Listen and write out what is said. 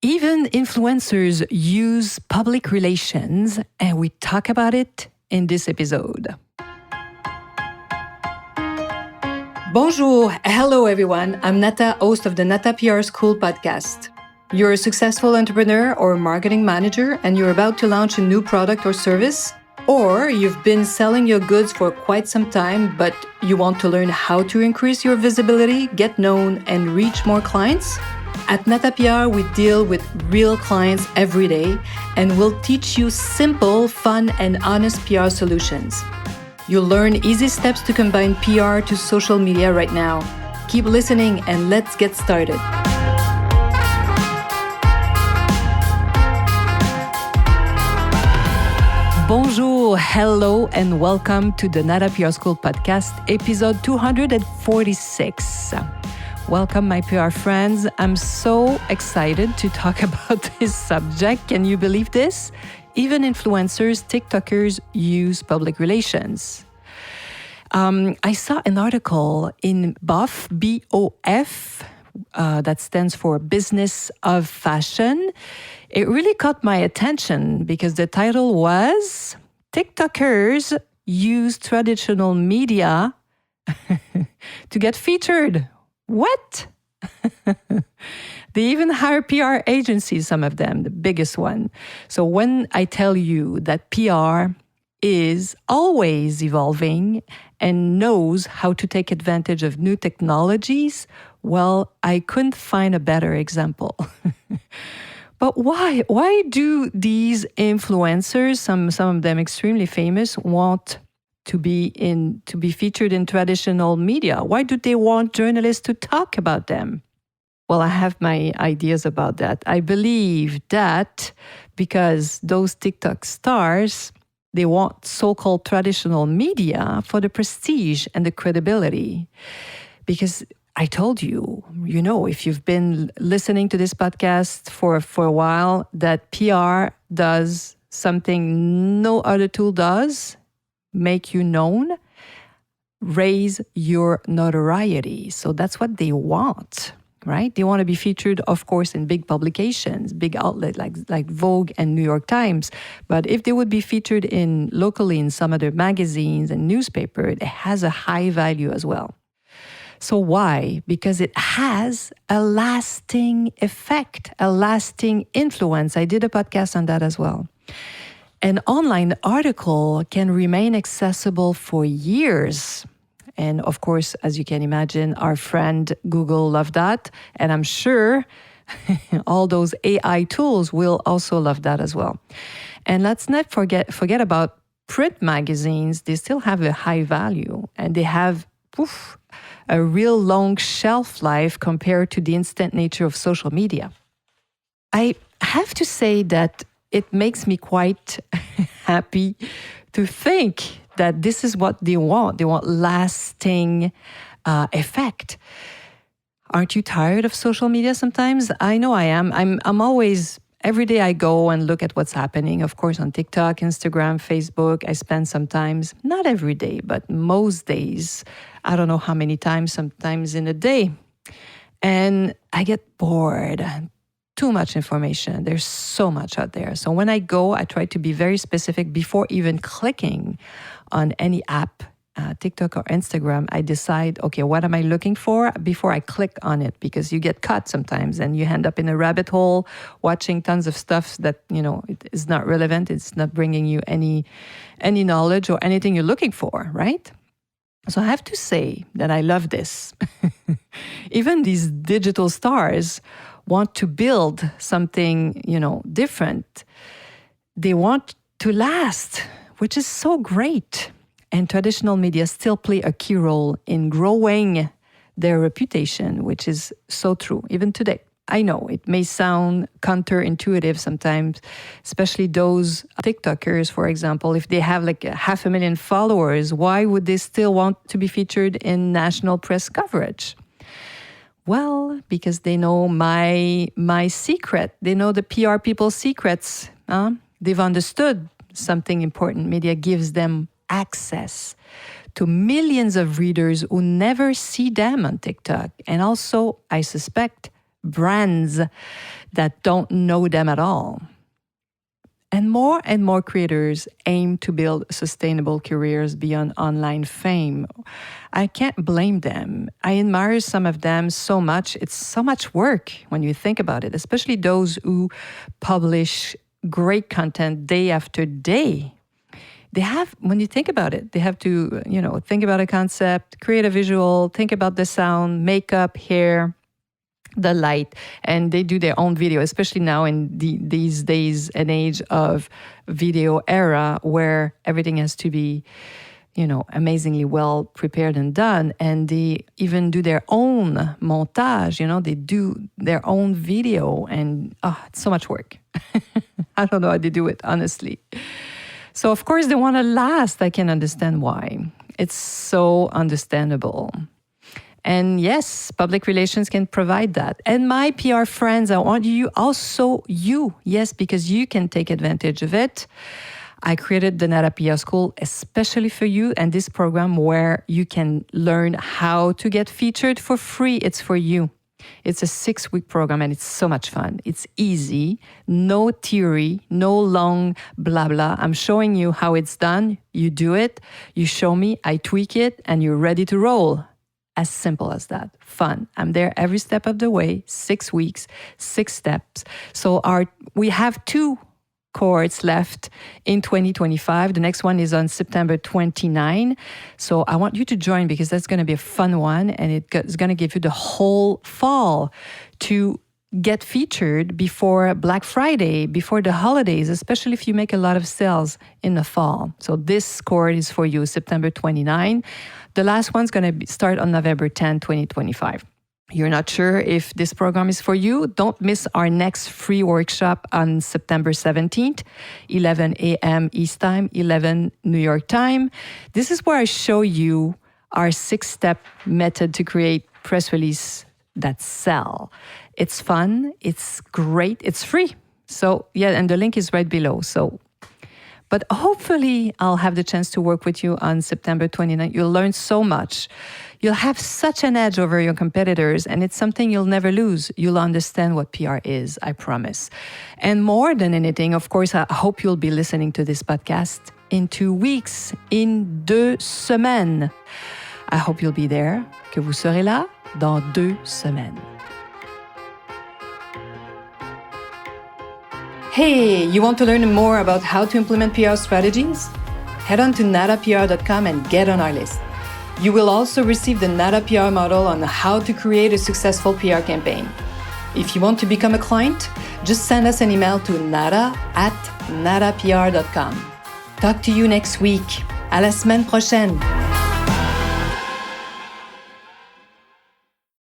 Even influencers use public relations, and we talk about it in this episode. Bonjour, hello everyone. I'm Nata, host of the Nata PR School podcast. You're a successful entrepreneur or marketing manager and you're about to launch a new product or service, or you've been selling your goods for quite some time, but you want to learn how to increase your visibility, get known, and reach more clients? At Nata PR, we deal with real clients every day, and we'll teach you simple, fun, and honest PR solutions. You'll learn easy steps to combine PR to social media right now. Keep listening and let's get started. Bonjour, hello, and welcome to the Nata PR School podcast, episode 246. Welcome, my PR friends. I'm so excited to talk about this subject. Can you believe this? Even influencers, TikTokers use public relations. I saw an article in BOF, B-O-F, that stands for Business of Fashion. It really caught my attention because the title was TikTokers use traditional media to get featured. What? They even hire PR agencies, some of them, the biggest one. So when I tell you that PR is always evolving and knows how to take advantage of new technologies, well, I couldn't find a better example. But why? Why do these influencers, some of them extremely famous, want to be featured in traditional media? Why do they want journalists to talk about them? Well, I have my ideas about that. I believe that because those TikTok stars, they want so-called traditional media for the prestige and the credibility. Because I told you, if you've been listening to this podcast for a while, that PR does something no other tool does, make you known, raise your notoriety. So that's what they want. Right? They want to be featured, of course, in big publications, big outlets like Vogue and New York Times. But if they would be featured locally in some other magazines and newspaper, it has a high value as well. So why? Because it has a lasting effect, a lasting influence. I did a podcast on that as well. An online article can remain accessible for years. And of course, as you can imagine, our friend Google loved that. And I'm sure all those AI tools will also love that as well. And let's not forget about print magazines. They still have a high value and they have a real long shelf life compared to the instant nature of social media. I have to say that it makes me quite happy to think that this is what they want. They want lasting effect. Aren't you tired of social media sometimes? I know I am. I'm always, every day I go and look at what's happening, of course, on TikTok, Instagram, Facebook. I spend sometimes, not every day, but most days, I don't know how many times, sometimes in a day. And I get bored. Too much information. There's so much out there. So when I go, I try to be very specific before even clicking on any app, TikTok or Instagram. I decide, okay, what am I looking for before I click on it? Because you get caught sometimes and you end up in a rabbit hole watching tons of stuff that, it is not relevant. It's not bringing you any knowledge or anything you're looking for, right? So I have to say that I love this. Even these digital stars want to build something, different. They want to last, which is so great. And traditional media still play a key role in growing their reputation, which is so true, even today. I know it may sound counterintuitive sometimes, especially those TikTokers, for example, if they have like 500,000 followers, why would they still want to be featured in national press coverage? Well, because they know my secret. They know the PR people's secrets. They've understood something important. Media gives them access to millions of readers who never see them on TikTok. And also, I suspect, brands that don't know them at all. And more creators aim to build sustainable careers beyond online fame. I can't blame them. I admire some of them so much. It's so much work when you think about it, especially those who publish great content day after day. They have, when you think about it, they have to, think about a concept, create a visual, think about the sound, makeup, hair, the light, and they do their own video, especially now in these days and age of video era where everything has to be, amazingly well prepared and done. And they even do their own montage, they do their own video, and it's so much work. I don't know how they do it, honestly. So of course they want to last. I can understand why. It's so understandable. And yes, public relations can provide that. And my PR friends, I want you, yes, because you can take advantage of it. I created the Nata PR School especially for you, and this program where you can learn how to get featured for free. It's for you. It's a 6-week program and it's so much fun. It's easy, no theory, no long blah blah. I'm showing you how it's done. You do it, you show me, I tweak it, and you're ready to roll. As simple as that. Fun. I'm there every step of the way, 6 weeks, 6 steps. So we have 2 cohorts left in 2025. The next one is on September 29. So I want you to join because that's going to be a fun one, and it's going to give you the whole fall to get featured before Black Friday, before the holidays, especially if you make a lot of sales in the fall. So this cohort is for you, September 29. The last one's going to start on November 10, 2025. You're not sure if this program is for you? Don't miss our next free workshop on September 17th, 11 a.m. East Time, 11 New York time. This is where I show you our 6-step method to create press release that sell. It's fun, it's great, it's free. So yeah, and the link is right below. But hopefully I'll have the chance to work with you on September 29th. You'll learn so much. You'll have such an edge over your competitors, and it's something you'll never lose. You'll understand what PR is, I promise. And more than anything, of course, I hope you'll be listening to this podcast in 2 weeks, in 2 semaines. I hope you'll be there, que vous serez là dans 2 semaines. Hey, you want to learn more about how to implement PR strategies? Head on to natapr.com and get on our list. You will also receive the Nata PR model on how to create a successful PR campaign. If you want to become a client, just send us an email to nata@natapr.com. Talk to you next week. À la semaine prochaine.